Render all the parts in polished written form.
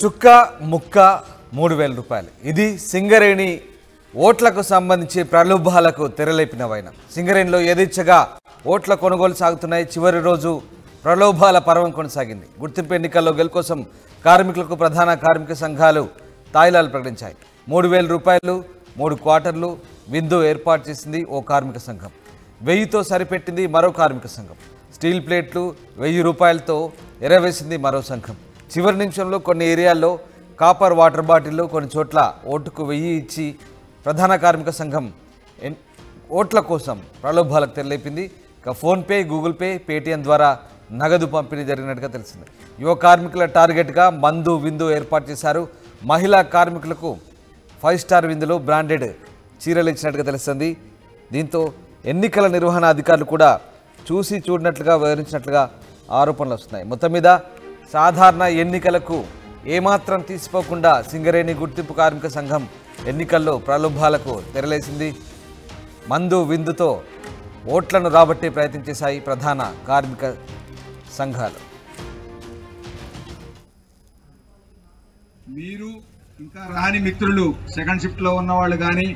చుక్క ముక్క 3000 రూపాయలు. ఇది సింగరేణి ఓట్లకు సంబంధించి ప్రలోభాలకు తెరలేపిన వైనం. సింగరేణిలో యథేచ్ఛగా ఓట్ల కొనుగోలు సాగుతున్నాయి. చివరి రోజు ప్రలోభాల పర్వం కొనసాగింది. గుర్తింపు ఎన్నికల్లో గెలుపు కోసం కార్మికులకు ప్రధాన కార్మిక సంఘాలు తాయిలాలు ప్రకటించాయి. 3000 రూపాయలు 3 క్వార్టర్లు విందు ఏర్పాటు చేసింది ఓ కార్మిక సంఘం. 1000తో సరిపెట్టింది మరో కార్మిక సంఘం. స్టీల్ ప్లేట్లు 1000 రూపాయలతో ఎరవేసింది మరో సంఘం. చివరి నిమిషంలో కొన్ని ఏరియాల్లో కాపర్ వాటర్ బాటిళ్లు, కొన్ని చోట్ల ఓటుకు 1000 ఇచ్చి ప్రధాన కార్మిక సంఘం ఓట్ల కోసం ప్రలోభాలకు తెరలేపింది. ఇక ఫోన్పే, గూగుల్ పే, పేటీఎం ద్వారా నగదు పంపిణీ జరిగినట్టుగా తెలిసింది. యువ కార్మికుల టార్గెట్గా మందు విందు ఏర్పాటు చేశారు. మహిళా కార్మికులకు 5 స్టార్ విందులో బ్రాండెడ్ చీరలు ఇచ్చినట్టుగా తెలుస్తుంది. దీంతో ఎన్నికల నిర్వహణ అధికారులు కూడా చూసి చూడనట్లుగా వివరించినట్లుగా ఆరోపణలు వస్తున్నాయి. మొత్తం మీద సాధారణ ఎన్నికలకు ఏమాత్రం తీసిపోకుండా సింగరేణి గుర్తింపు కార్మిక సంఘం ఎన్నికల్లో ప్రలోభాలకు తెరలేసింది. మందు విందుతో ఓట్లను రాబట్టే ప్రయత్నం చేశాయి ప్రధాన కార్మిక సంఘాలు. మీరు ఇంకా రాని మిత్రులు, సెకండ్ షిఫ్ట్లో ఉన్నవాళ్ళు కానీ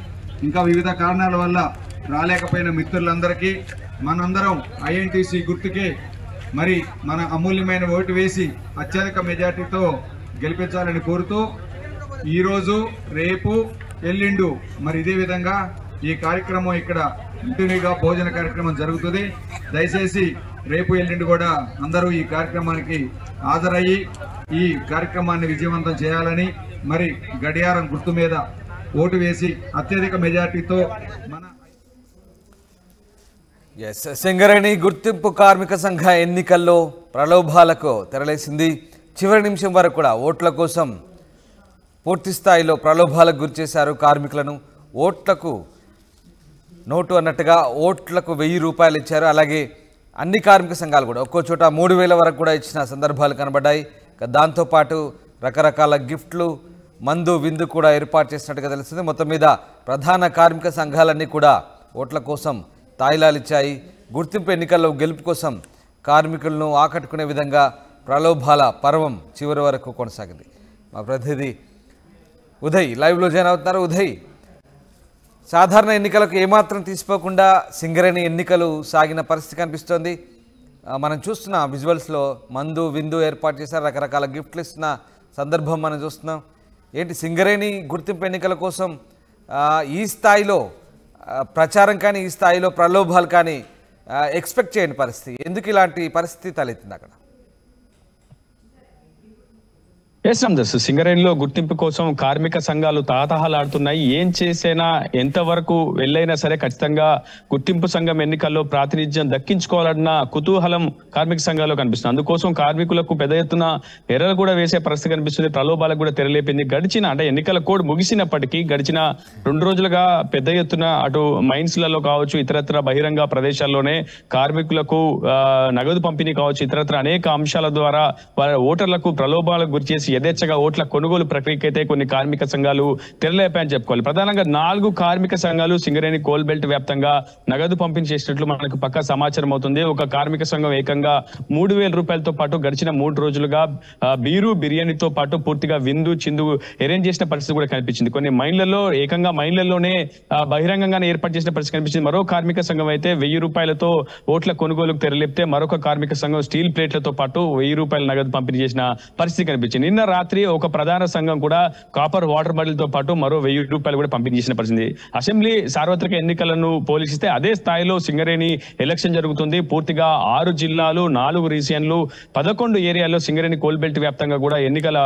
ఇంకా వివిధ కారణాల వల్ల రాలేకపోయిన మిత్రులందరికీ మనందరం ఐఎన్టీసీ గుర్తుకే మరి మన అమూల్యమైన ఓటు వేసి అత్యధిక మెజార్టీతో గెలిపించాలని కోరుతూ ఈరోజు, రేపు, ఎల్లుండు మరి ఇదే విధంగా ఈ కార్యక్రమం ఇక్కడ కంటిన్యూగా భోజన కార్యక్రమం జరుగుతుంది. దయచేసి రేపు, ఎల్లుండి కూడా అందరూ ఈ కార్యక్రమానికి హాజరయ్యి ఈ కార్యక్రమాన్ని విజయవంతం చేయాలని, మరి గడియారం గుర్తు మీద ఓటు వేసి అత్యధిక మెజార్టీతో మన సింగరేణి గుర్తింపు కార్మిక సంఘ ఎన్నికల్లో ప్రలోభాలకు తెరలేసింది. చివరి నిమిషం వరకు కూడా ఓట్ల కోసం పూర్తి స్థాయిలో ప్రలోభాలకు గురిచేశారు కార్మికులను. ఓట్లకు నోటు అన్నట్టుగా ఓట్లకు 1000 రూపాయలు ఇచ్చారు. అలాగే అన్ని కార్మిక సంఘాలు కూడా ఒక్కో చోట 3000 వరకు కూడా ఇచ్చిన సందర్భాలు కనబడ్డాయి. దాంతోపాటు రకరకాల గిఫ్ట్లు, మందు విందు కూడా ఏర్పాటు చేసినట్టుగా తెలుస్తుంది. మొత్తం మీద ప్రధాన కార్మిక సంఘాలన్నీ కూడా ఓట్ల కోసం తాయిలాలు ఇచ్చాయి. గుర్తింపు ఎన్నికల్లో గెలుపు కోసం కార్మికులను ఆకట్టుకునే విధంగా ప్రలోభాల పర్వం చివరి వరకు కొనసాగింది. మా ప్రతినిధి ఉదయ్ లైవ్లో జాయిన్ అవుతున్నారు. ఉదయ్, సాధారణ ఎన్నికలకు ఏమాత్రం తీసిపోకుండా సింగరేణి ఎన్నికలు సాగిన పరిస్థితి కనిపిస్తోంది. మనం చూస్తున్న విజువల్స్లో మందు విందు ఏర్పాటు చేశారు, రకరకాల గిఫ్ట్లు ఇస్తున్న సందర్భం మనం చూస్తున్నాం. ఏంటి సింగరేణి గుర్తింపు ఎన్నికల కోసం ఈ స్థాయిలో ప్రచారం కానీ, ఈ స్థాయిలో ప్రలోభాలు కానీ ఎక్స్పెక్ట్ చేయని పరిస్థితి, ఎందుకు ఇలాంటి పరిస్థితి తలెత్తింది అక్కడ? సింగరేణిలో గుర్తింపు కోసం కార్మిక సంఘాలు తాతహలాడుతున్నాయి. ఏం చేసినా, ఎంతవరకు వెళ్ళైనా సరే ఖచ్చితంగా గుర్తింపు సంఘం ఎన్నికల్లో ప్రాతినిధ్యం దక్కించుకోవాలన్న కుతూహలం కార్మిక సంఘాల్లో కనిపిస్తుంది. అందుకోసం కార్మికులకు పెద్ద ఎత్తున ఎర్రలు కూడా వేసే పరిస్థితి కనిపిస్తుంది. ప్రలోభాలకు కూడా తెరలేపింది. అంటే ఎన్నికల కోడ్ ముగిసినప్పటికీ గడిచిన 2 రోజులుగా పెద్ద ఎత్తున అటు మైన్స్లలో కావచ్చు, ఇతరత్ర బహిరంగ ప్రదేశాల్లోనే కార్మికులకు నగదు పంపిణీ కావచ్చు, ఇతరత్ర అనేక అంశాల ద్వారా వారి ఓటర్లకు ప్రలోభాలకు గురి చేసి యథేచ్ఛగా ఓట్ల కొనుగోలు ప్రక్రియకైతే కొన్ని కార్మిక సంఘాలు తెరలేపాయని చెప్పుకోవాలి. ప్రధానంగా 4 కార్మిక సంఘాలు సింగరేణి కోల్ బెల్ట్ వ్యాప్తంగా నగదు పంపిణీ చేసినట్లు మనకు పక్కా సమాచారం అవుతుంది. ఒక కార్మిక సంఘం ఏకంగా 3000 రూపాయలతో పాటు గడిచిన 3 రోజులుగా బీరు, బిర్యానీతో పాటు పూర్తిగా విందు చిందు అరేంజ్ చేసిన పరిస్థితి కూడా కనిపించింది. కొన్ని మైన్లలో ఏకంగా మైన్లలోనే బహిరంగంగానే ఏర్పాటు చేసిన పరిస్థితి కనిపించింది. మరో కార్మిక సంఘం అయితే 1000 రూపాయలతో ఓట్ల కొనుగోలుకు తెరలేపితే మరొక కార్మిక సంఘం స్టీల్ ప్లేట్లతో పాటు 1000 రూపాయల నగదు పంపిణీ చేసిన పరిస్థితి కనిపించింది. నిన్న రాత్రి ఒక ప్రధాన సంఘం కూడా కాపర్ వాటర్ బాటిల్ తో పాటు మరో 1000 రూపాయలు కూడా పంపిణీ చేసిన పరిస్థితి. అసెంబ్లీ సార్వత్రిక ఎన్నికలను పోలిస్తే అదే స్థాయిలో సింగరేణి ఎలక్షన్ జరుగుతుంది. పూర్తిగా 6 జిల్లాలు, 4 రీజియన్లు, 11 ఏరియాల్లో సింగరేణి కోల్ బెల్ట్ వ్యాప్తంగా కూడా ఎన్నికల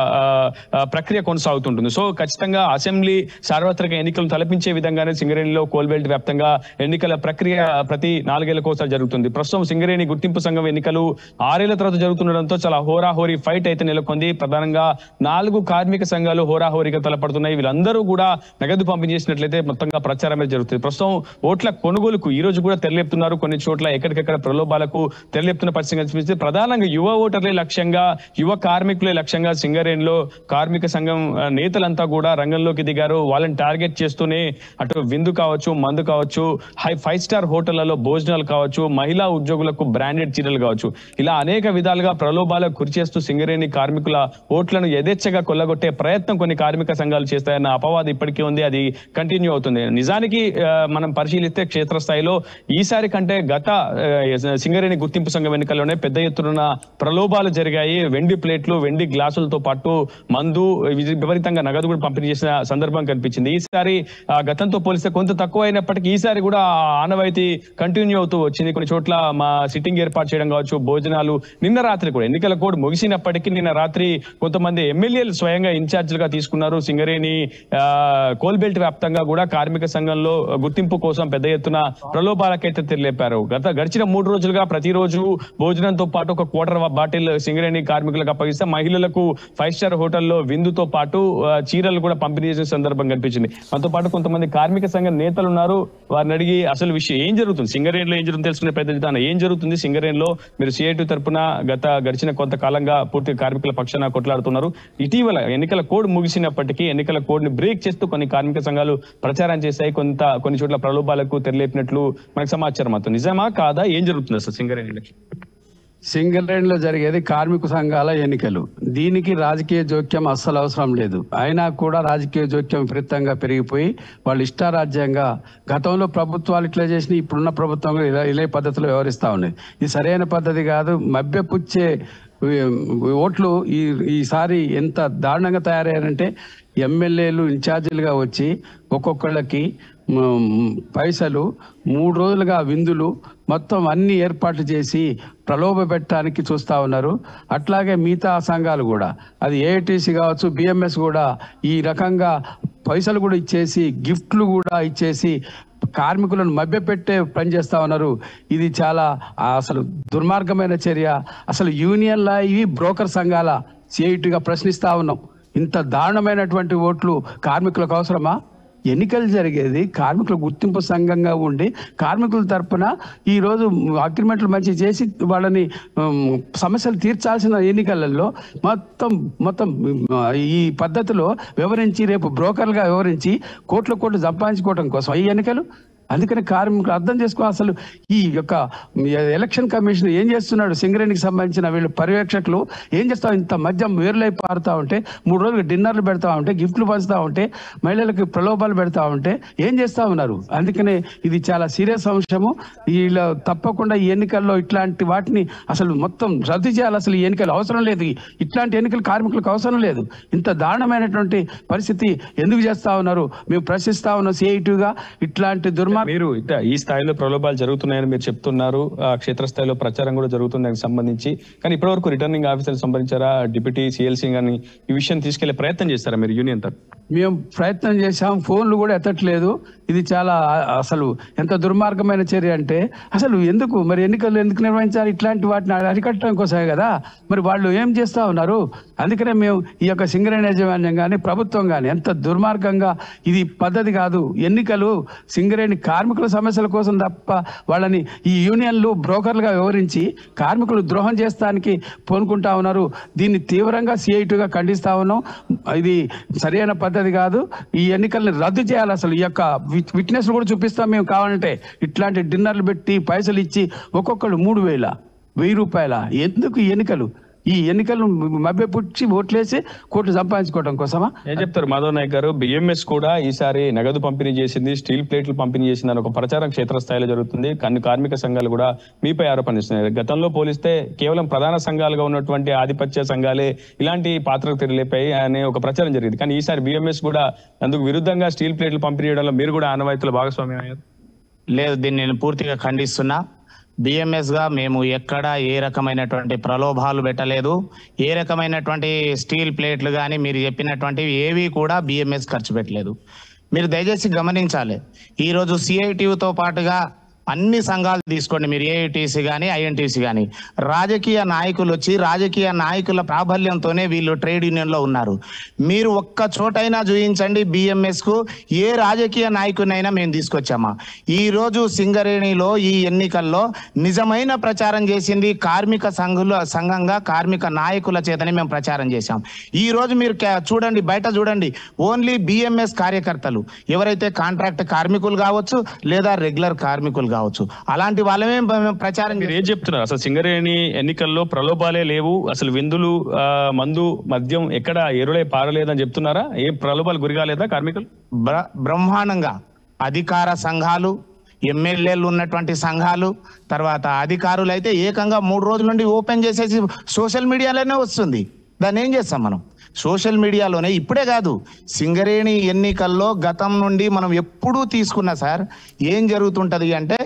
ప్రక్రియ కొనసాగుతుంటుంది. సో ఖచ్చితంగా అసెంబ్లీ సార్వత్రిక ఎన్నికలను తలపించే విధంగానే సింగరేణిలో కోల్ బెల్ట్ వ్యాప్తంగా ఎన్నికల ప్రక్రియ ప్రతి 4 ఏళ్లకు ఒకసారి జరుగుతుంది. ప్రస్తుతం సింగరేణి గుర్తింపు సంఘం ఎన్నికలు 6 ఏళ్ల తర్వాత జరుగుతుండడంతో చాలా హోరాహోరీ ఫైట్ అయితే నెలకొంది. ప్రధానంగా 4 కార్మిక సంఘాలు హోరాహోరీగా తలపడుతున్నాయి. వీళ్ళందరూ కూడా నగదు పంపిణీ చేసినట్లయితే మొత్తంగా ప్రచారమే జరుగుతుంది. ప్రస్తుతం ఓట్ల కొనుగోలుకు ఈ రోజు కూడా తెరలేపుతున్నారు. కొన్ని చోట్ల ఎక్కడికెక్కడ ప్రలోభాలకు తెరలేపుతున్న పరిస్థితి కనిపిస్తుంది. ప్రధానంగా యువ ఓటర్లే లక్ష్యంగా, యువ కార్మికులే లక్ష్యంగా సింగరేణిలో కార్మిక సంఘం నేతలంతా కూడా రంగంలోకి దిగారు. వాళ్ళని టార్గెట్ చేస్తూనే అటు విందు కావచ్చు, మందు కావచ్చు, 5 స్టార్ హోటళ్లలో భోజనాలు కావచ్చు, మహిళా ఉద్యోగులకు బ్రాండెడ్ చీరలు కావచ్చు, ఇలా అనేక విధాలుగా ప్రలోభాలకు గురి చేస్తూ సింగరేణి కార్మికుల ఓట్ల ఓట్లను యథేచ్ఛగా కొల్లగొట్టే ప్రయత్నం కొన్ని కార్మిక సంఘాలు చేస్తాయన్న అపవాదం ఇప్పటికీ ఉంది. అది కంటిన్యూ అవుతుంది. నిజానికి మనం పరిశీలిస్తే క్షేత్రస్థాయిలో ఈసారి కంటే గత సింగరేణి గుర్తింపు సంఘం ఎన్నికల్లోనే పెద్ద ఎత్తున ప్రలోభాలు జరిగాయి. వెండి ప్లేట్లు, వెండి గ్లాసులతో పాటు మందు, విపరీతంగా నగదు కూడా పంపిణీ చేసిన సందర్భం కనిపించింది. ఈసారి గతంతో పోలిస్తే కొంత తక్కువ అయినప్పటికీ ఈసారి కూడా ఆనవాయితీ కంటిన్యూ అవుతూ వచ్చింది. కొన్ని చోట్ల మా సిట్టింగ్ ఏర్పాటు చేయడం కావచ్చు, భోజనాలు. నిన్న రాత్రి కూడా ఎన్నికల కోడ్ ముగిసినప్పటికీ నిన్న రాత్రి కొంతమంది ఎమ్మెల్యేలు స్వయంగా ఇన్ఛార్జిలుగా తీసుకున్నారు. సింగరేణి కోల్బెల్ట్ వ్యాప్తంగా కూడా కార్మిక సంఘంలో గుర్తింపు కోసం పెద్ద ఎత్తున ప్రలోభాలకైతే తెరలేపారు. గడిచిన 3 రోజులుగా ప్రతిరోజు భోజనంతో పాటు ఒక క్వార్టర్ బాటిల్ సింగరేణి కార్మికులకు అప్పగిస్తే మహిళలకు 5 స్టార్ హోటల్లో విందుతో పాటు చీరలు కూడా పంపిణీ చేసే సందర్భం కనిపించింది. మనతో పాటు కొంతమంది కార్మిక సంఘ నేతలు ఉన్నారు. వారిని అడిగి అసలు విషయం ఏం జరుగుతుంది, సింగరేణిలో ఏం జరుగుతుంది తెలుసుకునే ప్రయత్నం ఏం జరుగుతుంది. సింగరేణిలో మీరు CIT తరపున గడిచిన కొంతకాలంగా పూర్తిగా కార్మికుల పక్షాన కొట్లాడుతున్నారు. ఇటీవల ఎన్నికల కోడ్ ముగిసినప్పటికీ ఎన్నికల కోడ్ ని బ్రేక్ చేస్తూ కొన్ని కార్మిక సంఘాలు ప్రచారం చేశాయి. కొన్ని చోట్ల ప్రలోభాలకు తెరలేపినట్లు మనకు సమాచారం. అంతా నిజమా కాదా, ఏం జరుగుతుంది అసలు సింగరేణిలో? సింగరేణిలో జరిగేది కార్మిక సంఘాల ఎన్నికలు. దీనికి రాజకీయ జోక్యం అస్సలు అవసరం లేదు. అయినా కూడా రాజకీయ జోక్యం విపరీతంగా పెరిగిపోయి వాళ్ళు ఇష్టారాజ్యంగా గతంలో ప్రభుత్వాలు ఇట్లా చేసిన ఇప్పుడున్న ప్రభుత్వం ఇలా పద్ధతిలో వ్యవహరిస్తూ ఉన్నాయి. ఇది సరైన పద్ధతి కాదు. మభ్యపుచ్చే ఓట్లు ఈసారి ఎంత దారుణంగా తయారయ్యారంటే ఎమ్మెల్యేలు ఇన్ఛార్జీలుగా వచ్చి ఒక్కొక్కళ్ళకి పైసలు 3 రోజులుగా విందులు మొత్తం అన్ని ఏర్పాట్లు చేసి ప్రలోభ పెట్టడానికి చూస్తూ ఉన్నారు. అట్లాగే మిగతా సంఘాలు కూడా, అది AITC కావచ్చు, BMS కూడా ఈ రకంగా పైసలు కూడా ఇచ్చేసి గిఫ్ట్లు కూడా ఇచ్చేసి కార్మికులను మభ్యపెట్టే పని చేస్తూ ఉన్నారు. ఇది చాలా అసలు దుర్మార్గమైన చర్య. అసలు యూనియన్ల ఇవి బ్రోకర్ సంఘాల CITగా ప్రశ్నిస్తూ ఉన్నాం. ఇంత దారుణమైనటువంటి ఓట్లు కార్మికులకు అవసరమా? ఎన్నికలు జరిగేది కార్మికుల గుర్తింపు సంఘంగా ఉండి కార్మికుల తరపున ఈరోజు అగ్రిమెంట్లు మంచి చేసి వాళ్ళని సమస్యలు తీర్చాల్సిన ఎన్నికలలో మొత్తం ఈ పద్ధతిలో వివరించి రేపు బ్రోకర్లుగా వివరించి కోట్లు సంపాదించుకోవడం కోసం ఈ ఎన్నికలు. అందుకని కార్మికులు అర్థం చేసుకో. అసలు ఈ యొక్క ఎలక్షన్ కమిషన్ ఏం చేస్తున్నాడు? సింగరేణికి సంబంధించిన వీళ్ళు పర్యవేక్షకులు ఏం చేస్తా, ఇంత మద్యం వేరులై పారుతూ ఉంటే, 3 రోజులు డిన్నర్లు పెడతా ఉంటే, గిఫ్ట్లు పంచుతూ ఉంటే, మహిళలకు ప్రలోభాలు పెడతా ఉంటే ఏం చేస్తూ ఉన్నారు? అందుకనే ఇది చాలా సీరియస్ అంశము. వీళ్ళ తప్పకుండా ఈ ఎన్నికల్లో ఇట్లాంటి వాటిని అసలు మొత్తం రద్దు చేయాలి. అసలు ఈ ఎన్నికలు అవసరం లేదు. ఇట్లాంటి ఎన్నికలు కార్మికులకు అవసరం లేదు. ఇంత దారుణమైనటువంటి పరిస్థితి ఎందుకు చేస్తా ఉన్నారు? మేము ప్రశ్నిస్తా ఉన్నాం CITగా. ఇట్లాంటి మీరు ఈ స్థాయిలో ప్రలోభాలు జరుగుతున్నాయని మీరు చెప్తున్నారు. క్షేత్రస్థాయిలో ప్రచారం కూడా జరుగుతుంది దానికి సంబంధించి. కానీ ఇప్పటివరకు రిటర్నింగ్ ఆఫీసర్ సంబంధించారా, డిప్యూటీ CLC గాని ఈ విషయం తీసుకెళ్లే ప్రయత్నం చేస్తారా మీరు యూనియన్ తరఫున? మేము ప్రయత్నం చేశాం, ఫోన్లు కూడా ఎత్తట్లేదు. ఇది చాలా అసలు ఎంత దుర్మార్గమైన చర్య అంటే అసలు ఎందుకు మరి ఎన్నికలు ఎందుకు నిర్వహించాలి? ఇట్లాంటి వాటిని అరికట్టడం కోసమే కదా. మరి వాళ్ళు ఏం చేస్తూ ఉన్నారు? అందుకనే మేము ఈ యొక్క సింగరేణి యాజమాన్యం కానీ ప్రభుత్వం కానీ ఎంత దుర్మార్గంగా, ఇది పద్ధతి కాదు. ఎన్నికలు సింగరేణి కార్మికుల సమస్యల కోసం తప్ప వాళ్ళని ఈ యూనియన్లు బ్రోకర్లుగా వివరించి కార్మికులు ద్రోహం చేస్తానికి పూనుకుంటా ఉన్నారు. దీన్ని తీవ్రంగా CITగా ఖండిస్తా ఉన్నాం. ఇది సరైన పద్ధతి కాదు. ఈ ఎన్నికల్ని రద్దు చేయాలి. అసలు ఈ యొక్క విట్నెస్ కూడా చూపిస్తాం మేము కావాలంటే. ఇట్లాంటి డిన్నర్లు పెట్టి పైసలు ఇచ్చి ఒక్కొక్కరు 3,000, 1,000 రూపాయల ఎందుకు ఈ ఎన్నికలు? ఈ ఎన్నికలు మభ్యపుచ్చి ఓట్లేసి కోట్లు సంపాదించుకోవడం కోసమా? ఏం చెప్తారు మాధవ్ నాయక్ గారు? BMS కూడా ఈసారి నగదు పంపిణీ చేసింది, స్టీల్ ప్లేట్లు పంపిణీ చేసింది అని ఒక ప్రచారం క్షేత్రస్థాయిలో జరుగుతుంది. కొన్ని కార్మిక సంఘాలు కూడా మీపై ఆరోపణిస్తున్నాయి. గతంలో పోలిస్తే కేవలం ప్రధాన సంఘాలుగా ఉన్నటువంటి ఆధిపత్య సంఘాలే ఇలాంటి పాత్రకు తెరలేపాయి అనే ఒక ప్రచారం జరిగింది. కానీ ఈసారి BMS కూడా అందుకు విరుద్ధంగా స్టీల్ ప్లేట్లు పంపిణీ చేయడంలో మీరు కూడా ఆనవాయితీలో భాగస్వామ్యం అయ్యారు. లేదు, దీన్ని నేను పూర్తిగా ఖండిస్తున్నా. BMS గా మేము ఎక్కడ ఏ రకమైనటువంటి ప్రలోభాలు పెట్టలేదు. ఏ రకమైనటువంటి స్టీల్ ప్లేట్లు కానీ మీరు చెప్పినటువంటివి ఏవి కూడా BMS ఖర్చు పెట్టలేదు. మీరు దయచేసి గమనించాలి. ఈరోజు CITతో పాటుగా అన్ని సంఘాలు తీసుకోండి, మీరు AITC కానీ INTC కానీ, రాజకీయ నాయకులు వచ్చి రాజకీయ నాయకుల ప్రాబల్యంతోనే వీళ్ళు ట్రేడ్ యూనియన్లో ఉన్నారు. మీరు ఒక్క చోటైనా చూపించండి BMSకు ఏ రాజకీయ నాయకునైనా మేము తీసుకొచ్చామా? ఈరోజు సింగరేణిలో ఈ ఎన్నికల్లో నిజమైన ప్రచారం చేసింది కార్మిక సంఘంగా కార్మిక నాయకుల చేతనే మేము ప్రచారం చేశాం. ఈరోజు మీరు చూడండి, బయట చూడండి, ఓన్లీ BMS కార్యకర్తలు ఎవరైతే కాంట్రాక్ట్ కార్మికులు కావచ్చు లేదా రెగ్యులర్ కార్మికులు కావచ్చు, అలాంటి వాళ్ళమే ప్రచారం మీరు ఏం చెప్తున్నారు? అసలు సింగరేణి ఎన్నికల్లో ప్రలోభాలే లేవు, అసలు విందులు మందు మద్యం ఎక్కడ ఎరులే పారలేదని చెప్తున్నారా? ఏ ప్రలోభాలు గురిగాలేదా కార్మికులు? బ్రహ్మాండంగా అధికార సంఘాలు, ఎమ్మెల్యేలు ఉన్నటువంటి సంఘాలు, తర్వాత అధికారులు అయితే ఏకంగా 3 రోజుల నుండి ఓపెన్ చేసేసి సోషల్ మీడియాలోనే వస్తుంది. దాన్ని ఏం చేస్తాం మనం? సోషల్ మీడియాలోనే. ఇప్పుడే కాదు, సింగరేణి ఎన్నికల్లో గతం నుండి మనం ఎప్పుడూ తీసుకున్నా సార్, ఏం జరుగుతుంటది అంటే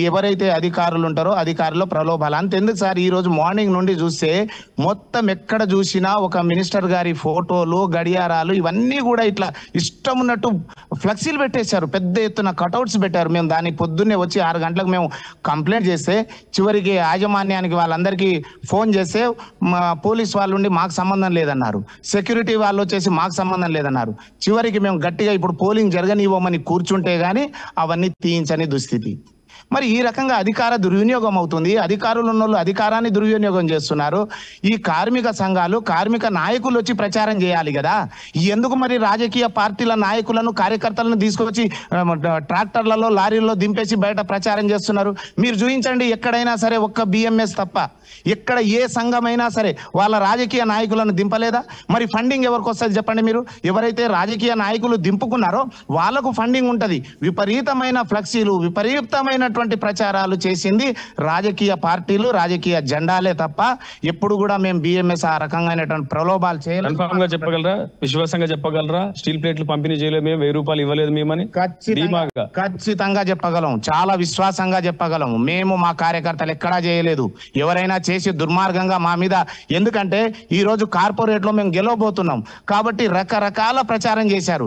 ఎవరైతే అధికారులు ఉంటారో అధికారులు ప్రలోభాలు. అంతెందుకు సార్, ఈరోజు మార్నింగ్ నుండి చూస్తే మొత్తం ఎక్కడ చూసినా ఒక మినిస్టర్ గారి ఫోటోలు, గడియారాలు ఇవన్నీ కూడా ఇట్లా ఇష్టం ఉన్నట్టు ఫ్లెక్సీలు పెట్టేశారు, పెద్ద ఎత్తున కటౌట్స్ పెట్టారు. మేము దాన్ని పొద్దున్నే వచ్చి 6 గంటలకు మేము కంప్లైంట్ చేస్తే చివరికి యాజమాన్యానికి వాళ్ళందరికీ ఫోన్ చేస్తే పోలీస్ వాళ్ళు ఉండి మాకు సంబంధం లేదన్నారు, సెక్యూరిటీ వాళ్ళు వచ్చేసి మాకు సంబంధం లేదన్నారు. చివరికి మేము గట్టిగా ఇప్పుడు పోలింగ్ జరగనివ్వమని కూర్చుంటే గానీ అవన్నీ తీయించని దుస్థితి. మరి ఈ రకంగా అధికార దుర్వినియోగం అవుతుంది. అధికారులు ఉన్న వాళ్ళు అధికారాన్ని దుర్వినియోగం చేస్తున్నారు. ఈ కార్మిక సంఘాలు, కార్మిక నాయకులు వచ్చి ప్రచారం చేయాలి కదా. ఎందుకు మరి రాజకీయ పార్టీల నాయకులను, కార్యకర్తలను తీసుకొచ్చి ట్రాక్టర్లలో, లారీల్లో దింపేసి బయట ప్రచారం చేస్తున్నారు? మీరు చూపించండి ఎక్కడైనా సరే, ఒక్క బిఎంఎస్ తప్ప ఎక్కడ ఏ సంఘమైనా సరే వాళ్ళ రాజకీయ నాయకులను దింపలేదా? మరి ఫండింగ్ ఎవరికి వస్తుంది చెప్పండి మీరు? ఎవరైతే రాజకీయ నాయకులు దింపుకున్నారో వాళ్ళకు ఫండింగ్ ఉంటుంది. విపరీతమైన ఫ్లెక్సీలు, విపరీతమైనటువంటి ప్రచారాలు చేసింది రాజకీయ పార్టీలు, రాజకీయ జెండాలే తప్ప ఎప్పుడు కూడా మేము బిఎంఎస్ ఆ రకమైనటువంటి ప్రలోభాలు చేయలేదు. కన్ఫర్మ్ గా చెప్పగలరా, విశ్వాసంగా చెప్పగలరా? స్టీల్ ప్లేట్లు పంపిణీ చేయలేదు మేము, 1000 రూపాయలు ఇవ్వలేదు మేమని ఖచ్చితంగా చెప్పగలం, చాలా విశ్వాసంగా చెప్పగలం. మేము మా కార్యకర్తలు ఎక్కడా చేయలేదు. ఎవరైనా చేసి దుర్మార్గంగా మా మీద, ఎందుకంటే ఈ రోజు కార్పొరేట్ లో మేము గెలవబోతున్నాం కాబట్టి రకరకాల ప్రచారం చేశారు.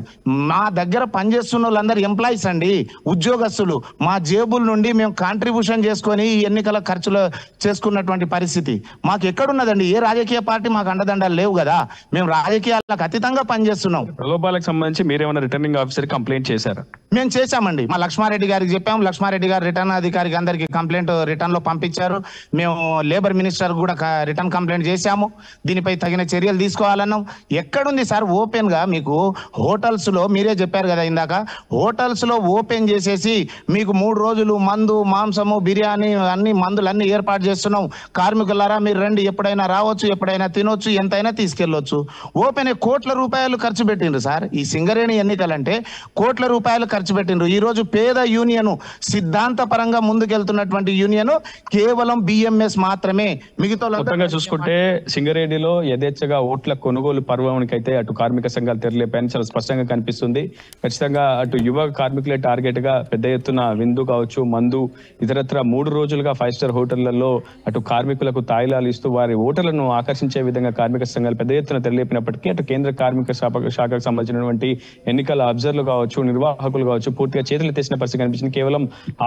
మా దగ్గర పనిచేస్తున్న వాళ్ళందరూ ఎంప్లాయీస్ అండి, ఉద్యోగస్తులు. మా జేబుల నుండి మేము కాంట్రిబ్యూషన్ చేసుకొని ఈ ఎన్నికల ఖర్చులు చేసుకున్నటువంటి పరిస్థితి మాకు ఎక్కడున్నదండి? ఏ రాజకీయ పార్టీ మాకు అండదండాలు లేవు కదా. మేము రాజకీయాలకు అతీతంగా పనిచేస్తున్నాం. ప్రలోభాలకు సంబంధించి మీరేమైనా రిటర్నింగ్ ఆఫీసర్ కంప్లైంట్ చేశారా? మేము చేశామండి. మా లక్ష్మారెడ్డి గారికి చెప్పాము. లక్ష్మారెడ్డి గారు రిటర్న్ అధికారికి అందరికి కంప్లైంట్ రిటర్న్ లో పంపించారు. మేము లేబర్ మినిస్టర్ కూడా రిటర్న్ కంప్లైంట్ చేశాము. దీనిపై తగిన చర్యలు తీసుకోవాలన్నాం. ఎక్కడుంది సార్ ఓపెన్ గా? మీకు హోటల్స్ లో మీరే చెప్పారు కదా ఇందాక, హోటల్స్ లో ఓపెన్ చేసేసి మీకు 3 రోజులు మందు, మాంసము, బిర్యానీ అన్ని మందులన్నీ ఏర్పాటు చేస్తున్నాం, కార్మికులారా మీరు రండి, ఎప్పుడైనా రావచ్చు, ఎప్పుడైనా తినొచ్చు, ఎంతైనా తీసుకెళ్లొచ్చు. ఓపెన్ కోట్ల రూపాయలు ఖర్చు పెట్టిండ్రు సార్. ఈ సింగరేణి ఎన్నికలంటే కోట్ల రూపాయలు ఖర్చు పెట్టిండ్రు. ఈ రోజు పేద యూనియన్, సిద్ధాంతపరంగా ముందుకెళ్తున్నటువంటి యూనియన్ కేవలం బిఎంఎస్ మాత్రమే. మిగతా చూసుకుంటే సింగరేణిలో యథేచ్ఛగా ఓట్ల కొనుగోలు పర్వానికైతే అటు కార్మిక సంఘాలు తెరలేపాయని చాలా స్పష్టంగా కనిపిస్తుంది. ఖచ్చితంగా అటు యువ కార్మికులే టార్గెట్ గా పెద్ద ఎత్తున విందు కావచ్చు, మందు, ఇతరత్ర 3 రోజులుగా 5 స్టార్ హోటళ్లలో అటు కార్మికులకు తాయిలాలు ఇస్తూ వారి ఓటర్లను ఆకర్షించే విధంగా కార్మిక సంఘాలు పెద్ద ఎత్తున తెరలేపినప్పటికీ అటు కేంద్ర కార్మిక శాఖకు సంబంధించినటువంటి ఎన్నికల అబ్జర్వర్లు కావచ్చు, నిర్వాహకులు కావచ్చు పూర్తిగా చేతులు తెచ్చిన పరిస్థితి కనిపించింది. కేవలం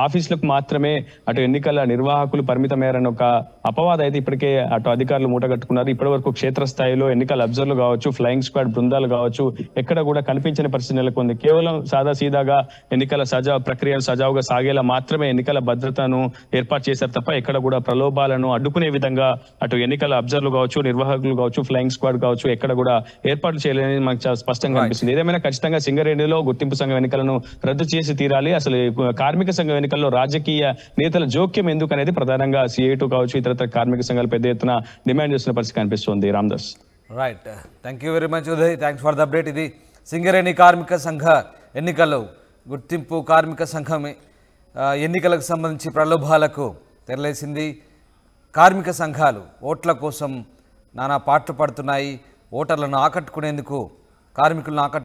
ఆఫీసులకు మాత్రమే అటు ఎన్నికల నిర్వాహకులు పరిమితమయ్యారని ఒక అపవాదం అయితే ఇప్పటికే అటు అధికారులు మూటగట్టుకున్నారు. ఇప్పటి వరకు క్షేత్రస్థాయిలో ఎన్నికల అబ్జర్వర్లు కావచ్చు, ఫ్లయింగ్ స్క్వాడ్ బృందాలు కావచ్చు ఎక్కడ కూడా కనిపించని పరిస్థితి నెలకొంది. కేవలం సాదా సీదాగా ఎన్నికల ప్రక్రియను సజావుగా సాగేలా మాత్రమే ఎన్నికల భద్రతను ఏర్పాటు చేశారు తప్ప ఎక్కడ కూడా ప్రలోభాలను అడ్డుకునే విధంగా అటు ఎన్నికల అబ్జర్వర్లు కావచ్చు, నిర్వాహకులు కావచ్చు, ఫ్లయింగ్ స్క్వాడ్ కావచ్చు ఎక్కడ కూడా ఏర్పాట్లు చేయలేదని మనకు చాలా స్పష్టంగా కనిపిస్తుంది. ఏదేమైనా ఖచ్చితంగా సింగరేణిలో గుర్తింపు సంఘం ఎన్నికలను రద్దు చేసి తీరాలి. అసలు కార్మిక సంఘం ఎన్నికల్లో రాజకీయ నేతల జోక్యం ఎందుకు అనేది ప్రధానంగా CI2 కావచ్చు, ఇతర కార్మిక సంఘాలు పెద్ద ఎత్తున డిమాండ్ చేస్తున్న పరిస్థితి కనిపిస్తుంది. Ramdas. Right, thank you very much Uday, thanks for the update. ఇది సింగరేణి కార్మిక సంఘ ఎన్నికల్లో గుర్తింపు కార్మిక సంఘం ఎన్నికలకు సంబంధించి ప్రలోభాలకు తెరలేసింది. కార్మిక సంఘాలు ఓట్ల కోసం నానా పాటలు పడుతున్నాయి. ఓటర్లను ఆకట్టుకునేందుకు, కార్మికులను